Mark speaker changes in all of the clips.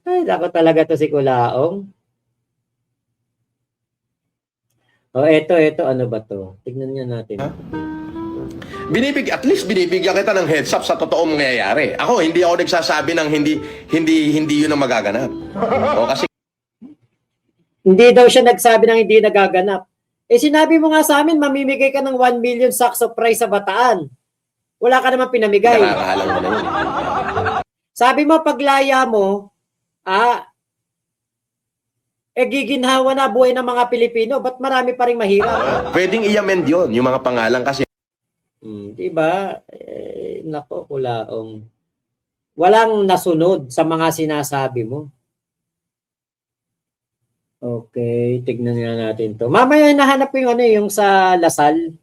Speaker 1: Ay, ako talaga to si Kulaong. Eto, ano ba to? Tignan nga natin.
Speaker 2: At least binibigyan kita ng heads up sa totoong mangyayari. Ako, hindi ako nagsasabi ng hindi yun ang magaganap. O, kasi
Speaker 1: Hindi daw siya nagsabi ng hindi nagaganap. Sinabi mo nga sa amin, mamimigay ka ng 1 million sacks of rice sa Bataan. Wala ka naman pinamigay.
Speaker 2: nakakahalang mo na yun.
Speaker 1: Sabi mo, paglaya mo, giginhawa na buhay ng mga Pilipino. Ba't marami pa rin mahirap?
Speaker 2: Pwedeng i-amend yun, yung mga pangalan kasi.
Speaker 1: Diba? Nako, Kulaong. Walang nasunod sa mga sinasabi mo. Okay, tignan nga natin to. Mamaya nahanap ko yung yung sa Lasal.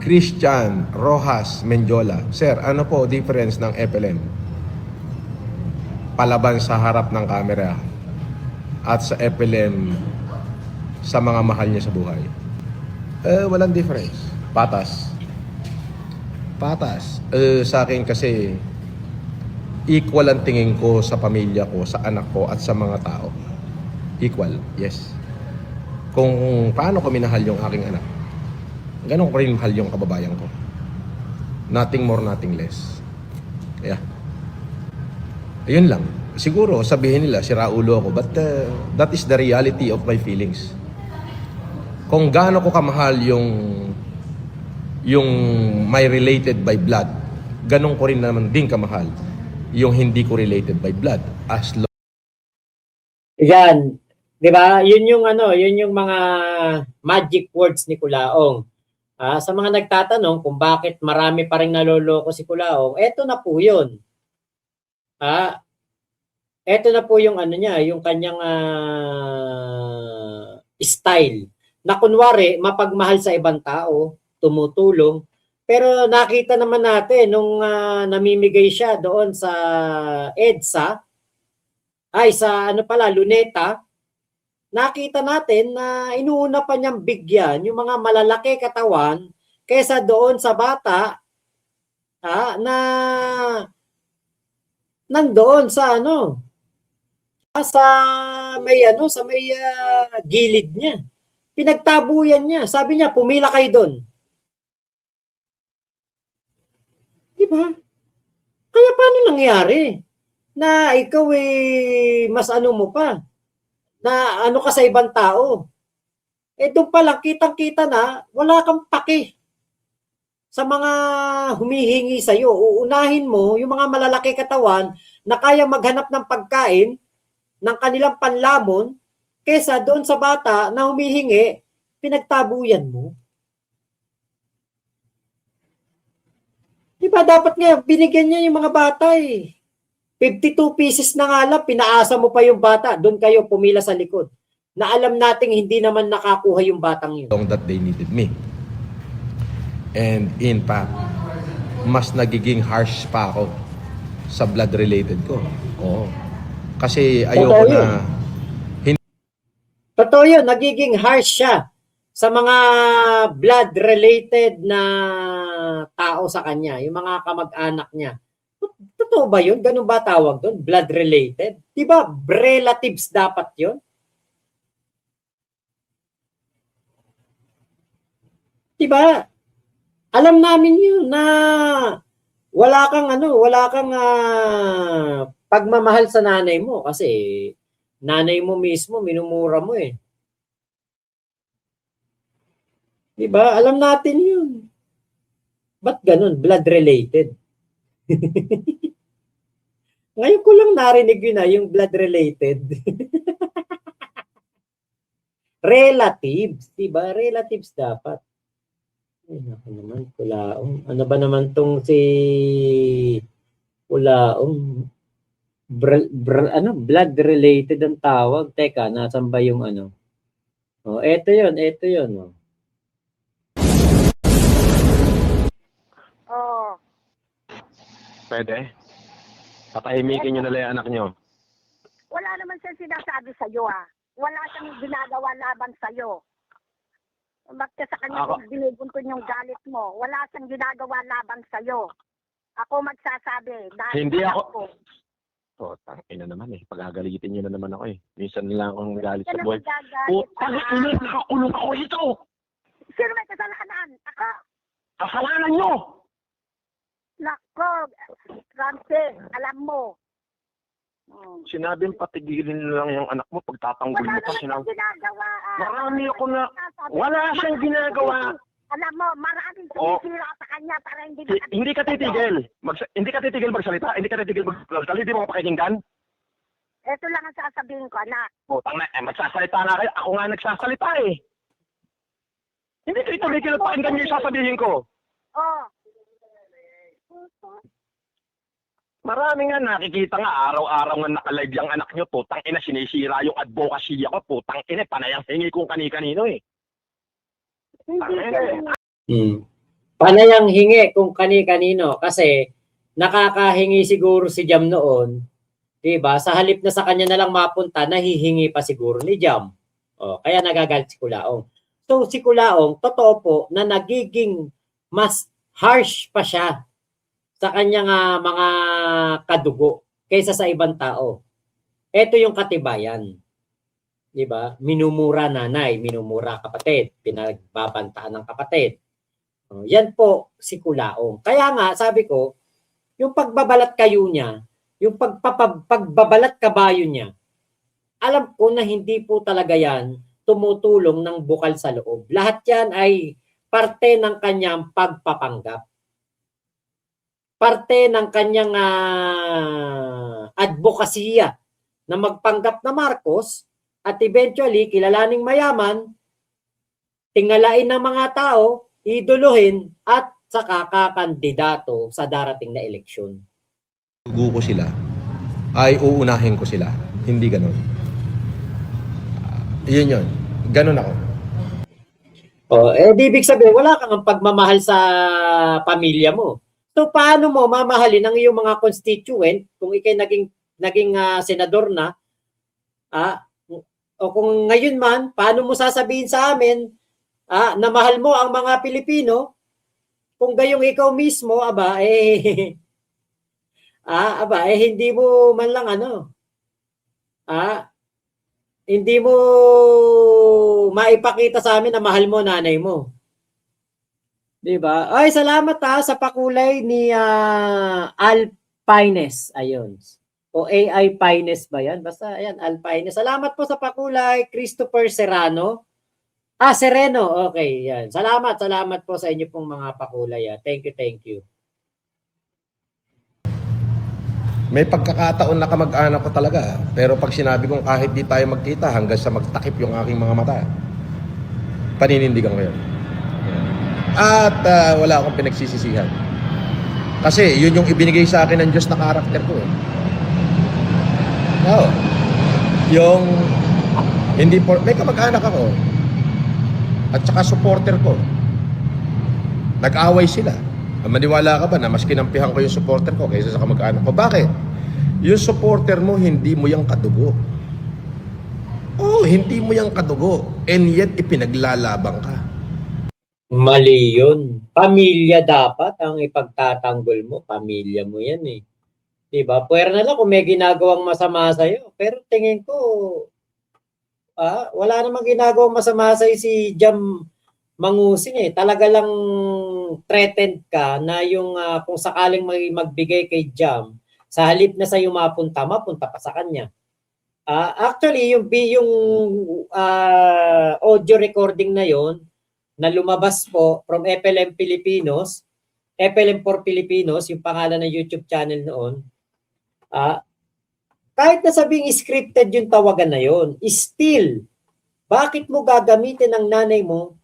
Speaker 3: Christian Rojas Menjola. Sir, ano po difference ng FLM? Palaban sa harap ng kamera at sa FLM sa mga mahal niya sa buhay. Walang difference. Patas. Sa akin kasi equal ang tingin ko sa pamilya ko, sa anak ko at sa mga tao. Equal, yes. Kung paano ko minahal yung aking anak, ganun ko rin mahal yung kababayan ko. Nothing more, nothing less. Kaya, ayun lang. Siguro sabihin nila, sira ulo ako, but that is the reality of my feelings. Kung gaano ko kamahal yung may related by blood, ganun ko rin naman din kamahal yung hindi ko related by blood. As long
Speaker 1: Yan. 'Di ba? Yun yung mga magic words ni Kulaong. Sa mga nagtatanong kung bakit marami pa ring naloloko si Kulaong, eto na po 'yun. Eto na po yung niya, yung kanyang style. Na kunwari, mapagmahal sa ibang tao, tumutulong. Pero nakita naman natin nung namimigay siya doon sa EDSA, sa Luneta, nakita natin na inuuna pa niyang bigyan yung mga malalaki katawan kaysa doon sa bata na nandoon sa sa may gilid niya. Pinagtabuyan niya. Sabi niya, pumila kayo doon. Di ba? Kaya paano nangyari na ikaw mas mo pa? Na ka sa ibang tao. Doon pa lang, kitang-kita na, wala kang paki sa mga humihingi sa'yo. Uunahin mo yung mga malalaki katawan na kaya maghanap ng pagkain ng kanilang panlamon kesa doon sa bata na humihingi, pinagtabuyan mo. Diba dapat nga, binigyan niya yung mga bata 52 pieces na nga lang, pinaasa mo pa yung bata, doon kayo pumila sa likod. Na alam nating hindi naman nakakuha yung batang yun.
Speaker 3: that they needed me. And in fact, mas nagiging harsh pa ako sa blood related ko. Oo. Kasi ayoko na
Speaker 1: Totoo yun, nagiging harsh siya sa mga blood-related na tao sa kanya, yung mga kamag-anak niya. Totoo ba yun? Ganun ba tawag doon? Blood-related? Diba relatives dapat yun? Diba? Alam namin yun na wala kang pagmamahal sa nanay mo kasi nanay mo mismo minumura mo Diba? Alam natin yun. Ba't ganun? Blood related. Ngayon ko lang narinig yun yung blood related. Relatives. Diba? Relatives dapat. Ay, naku naman. Kulaong. Ano ba naman tong si Kulaong? Blood related ang tawag. Teka, nasan ba yung eto yun.
Speaker 4: Pwede? Patahimikin nyo na lang yung anak nyo.
Speaker 5: Wala naman siya sinasabi sa'yo Wala siyang ginagawa laban sa'yo. Bakit sa kanya kung binibunton yung galit mo, wala siyang ginagawa laban sa'yo. Ako magsasabi. Dahil
Speaker 4: Hindi ako. Oh, tangina naman eh. Pagagalitin niyo na naman ako eh. Minsan lang akong galit
Speaker 5: Yan
Speaker 4: sa
Speaker 5: ang
Speaker 4: buhay.
Speaker 5: magagalit.
Speaker 4: Putang ina, nakakulong ako ito!
Speaker 5: Sino may kasalanan? Ako.
Speaker 4: Kasalanan niyo!
Speaker 5: Nako, Ramsey, alam mo.
Speaker 4: Sinabing patigilin lang yung anak mo pagtatanggol
Speaker 5: Wala
Speaker 4: mo pa.
Speaker 5: naman siyang ginagawa.
Speaker 4: Marami ako na...
Speaker 5: Sasabi-
Speaker 4: Wala siyang ginagawa.
Speaker 5: Alam mo, maraming
Speaker 4: Oh.
Speaker 5: sumisira sa kanya para hindi
Speaker 4: Hindi ka titigil. Hindi ka titigil magsalita. Hindi ka titigil magsalita. Hindi mo ako pakikinggan.
Speaker 5: Ito lang ang sasabihin ko, anak.
Speaker 4: Putang na, magsasalita na kayo. Ako nga nagsasalita eh. Hindi kayo tumigil at pakinggan niyo yung sasabihin ko.
Speaker 5: Oh.
Speaker 4: Marami nga nakikita nga araw-araw nga nakalive yung anak nyo. Putang ina, sinisira yung advocacy ko. Putang ina, panayang hingi kung kani-kanino eh.
Speaker 5: Hindi
Speaker 4: Tangina
Speaker 5: siya.
Speaker 1: Panayang hingi kung kani-kanino kasi nakakahingi siguro si Jam noon, 'di ba? Sa halip na sa kanya na lang mapunta, nahihingi pa siguro ni Jam. Kaya nagagalit si Kulaong. So si Kulaong, totoo po na nagiging mas harsh pa siya sa kanyang mga kadugo kaysa sa ibang tao. Ito yung katibayan. 'Di ba? Minumura nanay, minumura kapatid, pinagbabantaan ng kapatid. Yan po si Kulaong. Kaya nga sabi ko, yung pagbabalat kayo niya, yung pagbabalat kabayo niya, alam ko na hindi po talaga yan tumutulong ng bukal sa loob. Lahat yan ay parte ng kanyang pagpapanggap. Parte ng kanyang advokasya na magpanggap na Marcos at eventually kilalaning mayaman, tingalain ng mga tao, iduluhin at saka kakandidato sa darating na eleksyon.
Speaker 3: Dugo ko sila, ay uunahin ko sila. Hindi ganon. Yun. Ganon ako.
Speaker 1: Di ibig sabihin, wala kang pagmamahal sa pamilya mo. So, paano mo mamahalin ang iyong mga constituent kung ikay naging senador na, o kung ngayon man, paano mo sasabihin sa amin na mahal mo ang mga Pilipino kung gayong ikaw mismo, hindi mo man lang hindi mo maipakita sa amin na mahal mo nanay mo. 'Di ba? Ay, salamat sa pakulay ni Alpines. Ayun. O AI Pines ba yan? Basta, ayan, Alpines. Salamat po sa pakulay, Christopher Serrano. Sereno. Okay, yan. Salamat po sa inyo pong mga pakulay. Thank you.
Speaker 3: May pagkakataon na kamag-anak ko talaga. Pero pag sinabi kong kahit di tayo magkita hanggang sa magtakip yung aking mga mata, paninindigan ko yun. At wala akong pinagsisisihan. Kasi yun yung ibinigay sa akin ng Diyos na karakter ko eh. Oo. Yung hindi may kamag-anak ako. At saka supporter ko. Nag-away sila. Maniwala ka ba na mas kinampihan ko yung supporter ko kaysa sa kamag-anak ko? Bakit? Yung supporter mo, hindi mo yung kadugo. Hindi mo yung kadugo. And yet, ipinaglalabang ka.
Speaker 1: Mali yun. Pamilya dapat ang ipagtatanggol mo. Pamilya mo yan eh. Diba? Pwera na lang kung may ginagawang masama sa'yo. Pero tingin ko, wala namang ginagawang masama sa'yo si Jam Mangusing eh. Talaga lang threatened ka na yung kung sakaling magbigay kay Jam, sa halip na sa'yo mapunta pa sa kanya. Actually, yung audio recording na yon na lumabas po from FLM Filipinos, FLM for Filipinos, yung pangalan ng YouTube channel noon, kahit na sabing scripted yung tawagan na yon, still, bakit mo gagamitin ang nanay mo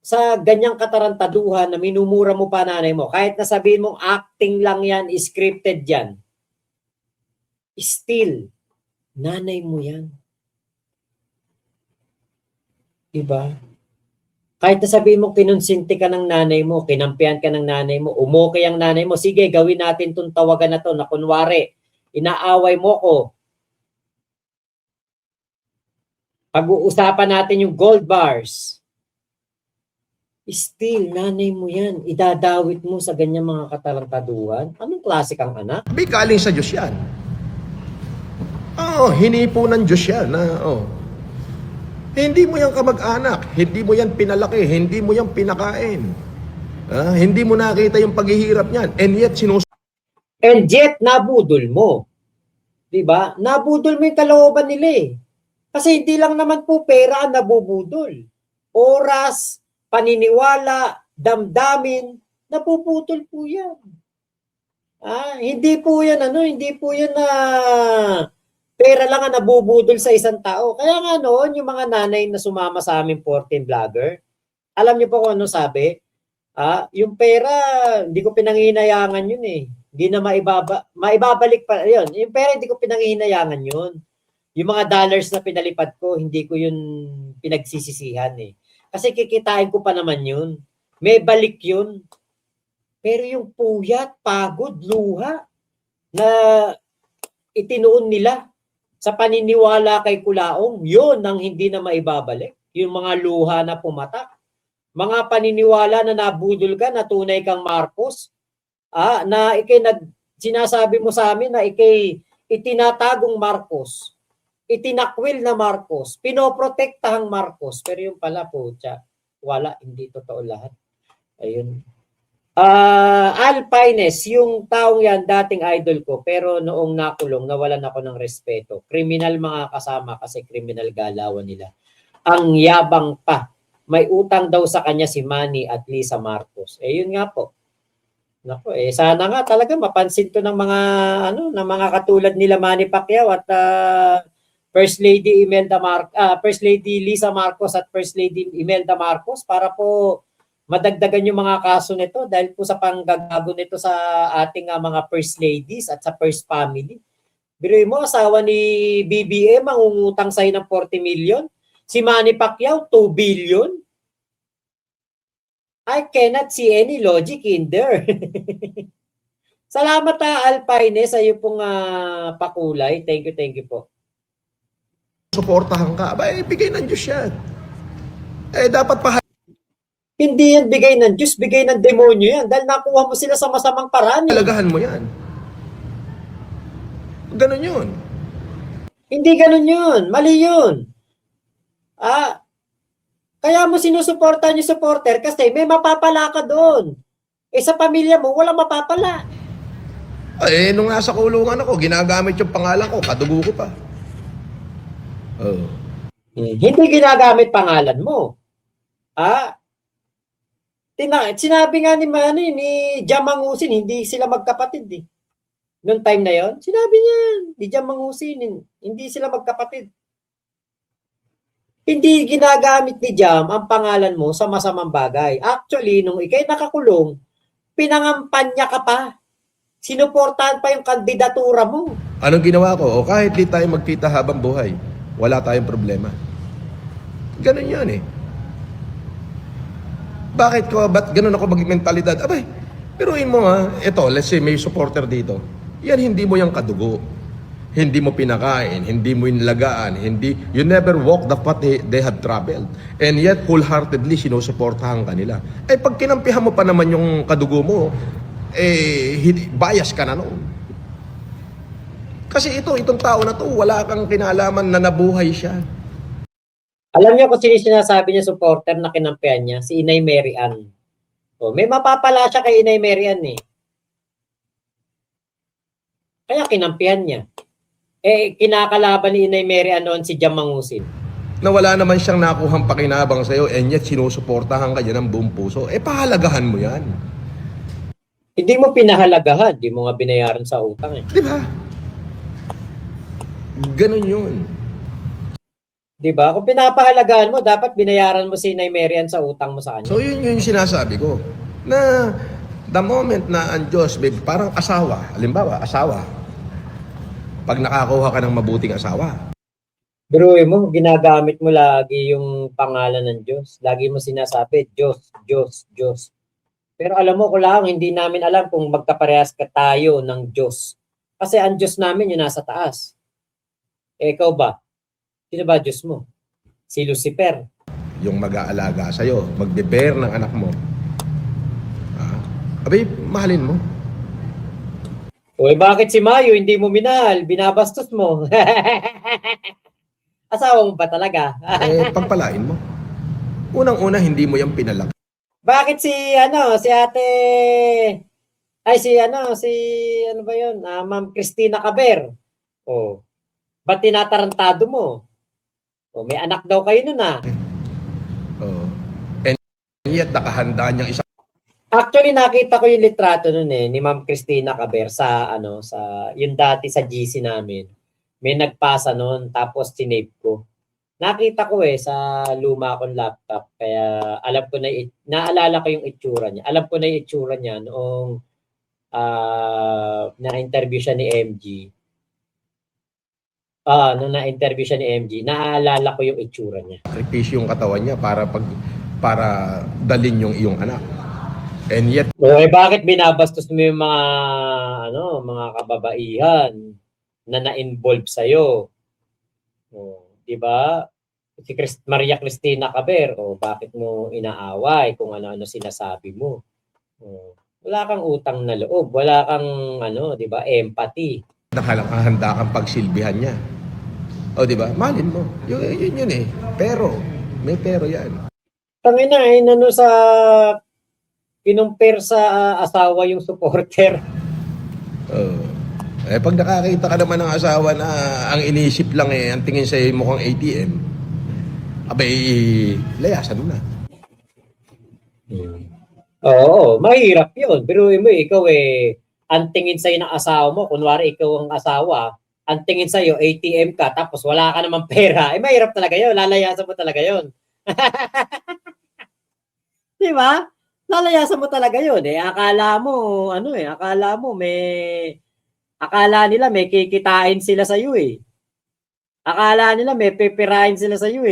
Speaker 1: sa ganyang katarantaduhan na minumura mo pa nanay mo? Kahit na sabihin mong acting lang yan, scripted yan, still, nanay mo yan. Diba? Kahit na sabihin mo kinonsinti ka ng nanay mo, kinampihan ka ng nanay mo, umokay ang nanay mo, sige, gawin natin tong tawagan na to na kunwari, inaaway mo ko. Pag-uusapan natin yung gold bars. Still, nanay mo yan. Idadawit mo sa ganyang mga katarangkaduhan. Anong klase kang anak?
Speaker 3: Sabi, galing sa Diyos yan. Oo, hinipo ng Diyos yan. Hindi mo yan kamag-anak, hindi mo yan pinalaki, hindi mo yan pinakain. Hindi mo nakita yung paghihirap niyan.
Speaker 1: And yet, nabudol mo. Diba? Nabudol mo yung kalooban nila eh. Kasi hindi lang naman po pera ang nabubudol. Oras, paniniwala, damdamin, napuputol po yan. Hindi po yan na pera lang ang nabubudol sa isang tao. Kaya nga noon, yung mga nanay na sumama sa aming 14 vlogger, alam niyo po kung ano sabi? Yung pera, hindi ko pinangihinayangan yun eh. Hindi na maibabalik pa yun. Yung pera, hindi ko pinangihinayangan yun. Yung mga dollars na pinalipad ko, hindi ko yun pinagsisisihan eh. Kasi kikitain ko pa naman yun. May balik yun. Pero yung puyat, pagod, luha na itinuon nila sa paniniwala kay Kulaong, yun ang hindi na maibabalik. Yung mga luha na pumatak. Mga paniniwala na nabudol ka, na tunay kang Marcos, na sinasabi mo sa amin na itinatagong Marcos, itinakwil na Marcos, pinoprotektahang Marcos, pero yung pala po, wala, hindi totoo lahat. Ayun. Alpines, yung taong yan, dating idol ko, pero noong nakulong, nawalan ako ng respeto. Kriminal mga kasama kasi kriminal galawan nila. Ang yabang pa. May utang daw sa kanya si Manny at Lisa Marcos. Yun nga po. Nako, sana nga talaga mapansin to ng mga ng mga katulad nila Manny Pacquiao at First Lady First Lady Lisa Marcos at First Lady Imelda Marcos para po madagdagan yung mga kaso nito dahil po sa panggagago nito sa ating mga First Ladies at sa First Family. Biruin mo, asawa ni BBM mangungutang sa'yo ng 40 million. Si Manny Pacquiao, 2 billion. I cannot see any logic in there. Salamat Alpine sa iyo pong pakulay. Thank you po.
Speaker 3: Suportahan ka, bigay ng Diyos yan. Dapat
Speaker 1: Hindi yan bigay ng Diyos, bigay ng demonyo yan. Dahil nakuha mo sila sa masamang paraan.
Speaker 3: halagahan mo yan. Ganon yun.
Speaker 1: Hindi ganun yun. Mali yun. Kaya mo sinusuportahan yung supporter kasi may mapapala ka doon. Sa pamilya mo, walang mapapala.
Speaker 3: Nung nasa kulungan ako, ginagamit yung pangalan ko, kadugo ko pa.
Speaker 1: Hindi ginagamit pangalan mo. Sinabi nga ni Jamangusin, hindi sila magkapatid eh. Noong time na yon, sinabi niya, ni Jamangusin, hindi sila magkapatid. Hindi ginagamit ni Jam ang pangalan mo sa masamang bagay. Actually, nung ikay nakakulong, pinangampanya ka pa. Sinuportahan pa yung kandidatura mo.
Speaker 3: Anong ginawa ko? Kahit di tayo magkita habang buhay, wala tayong problema. Ganon yun eh. Ba't ganun ako mag-mentalidad? Piruin mo ito, let's say may supporter dito. Yan, hindi mo yung kadugo. Hindi mo pinakain, hindi mo inlagaan, you never walk the path they have traveled. And yet, wholeheartedly, sinusuportahan ka nila. Pag kinampihan mo pa naman yung kadugo mo, bias ka na noon. Kasi itong tao na to, wala kang kinalaman na nabuhay siya.
Speaker 1: Alam niyo kung sino sinasabi niya supporter na kinampihan niya? Si Inay Mary Ann. May mapapala siya kay Inay Mary Ann eh. Kaya kinampihan niya. Kinakalaban ni Inay Mary Ann noon si Jamangusin.
Speaker 3: Na wala naman siyang nakuhang pakinabang sa'yo, and yet sinusuportahan ka niya ng buong puso. Pahalagahan mo yan.
Speaker 1: Hindi mo pinahalagahan, hindi mo nga binayaran sa utang eh.
Speaker 3: Di ba? Ganon yun.
Speaker 1: Di ba? Kung pinapahalagahan mo, dapat binayaran mo si Inay Mary Ann sa utang mo sa kanya.
Speaker 3: So yun yung sinasabi ko. Na the moment na ang Diyos, parang asawa, halimbawa, asawa, pag nakakuha ka ng mabuting asawa.
Speaker 1: Biruin mo, ginagamit mo lagi yung pangalan ng Diyos. Lagi mo sinasabi, Diyos, Diyos, Diyos. Pero alam mo ko lang, hindi namin alam kung magkaparehas ka tayo ng Diyos. Kasi ang Diyos namin yung nasa taas. Ikaw ba? Sino ba Diyos mo? Si Lucifer.
Speaker 3: yung mag-aalaga sa'yo, magbe-bear ng anak mo, abay, mahalin mo.
Speaker 1: Uy, bakit si Mayo hindi mo minahal? Binabastos mo. Asawa mo ba talaga?
Speaker 3: Pagpalain mo. Unang-una, hindi mo yan pinalaki.
Speaker 1: Bakit si si Ate ay si ano ba 'yon? Ma'am Cristina Caber. Oh. Ba't tinatarantado mo? Oh, may anak daw kayo nun
Speaker 3: Oh. And yet, nakahanda niyang isang
Speaker 1: Actually, nakita ko yung litrato nun ni Ma'am Cristina Caber sa sa yung dati sa GC namin. May nagpasa nun tapos tinave ko. Nakita ko sa luma kong laptop kaya alam ko naalala ko yung itsura niya. Alam ko na yung itsura niya noong na-interview siya ni MG. Nung na-interview siya ni MG, naalala ko yung itsura niya.
Speaker 3: sakripisyo yung katawan niya para dalin yung iyong anak. And yet,
Speaker 1: Bakit binabastos mo yung mga mga kababaihan na na-involve sa iyo? Di ba? Si Maria Cristina Caber, bakit mo inaaway kung ano-ano sinasabi mo? Wala kang utang na loob, wala kang di ba, empathy.
Speaker 3: nakahanda kang pagsilbihan niya. O, di ba? Malin mo. Yun eh. Pero, may pero yan.
Speaker 1: Tangina sa kinumpir sa asawa yung supporter.
Speaker 3: Pag nakakita ka naman ng asawa na ang inisip lang ang tingin sa'yo mukhang ATM, abay, layasan mo na.
Speaker 1: Oo, mahirap yun. Pero mo, ikaw ang tingin sa'yo ng asawa mo, kunwari ikaw ang asawa, ang tingin sa'yo, ATM ka, tapos wala ka namang pera, mahirap talaga yun. Lalayasan mo talaga yun. Di ba? Lalayasan mo talaga yun. Akala mo, akala nila may kikitain sila sa iyo Akala nila may peperahin sila sa iyo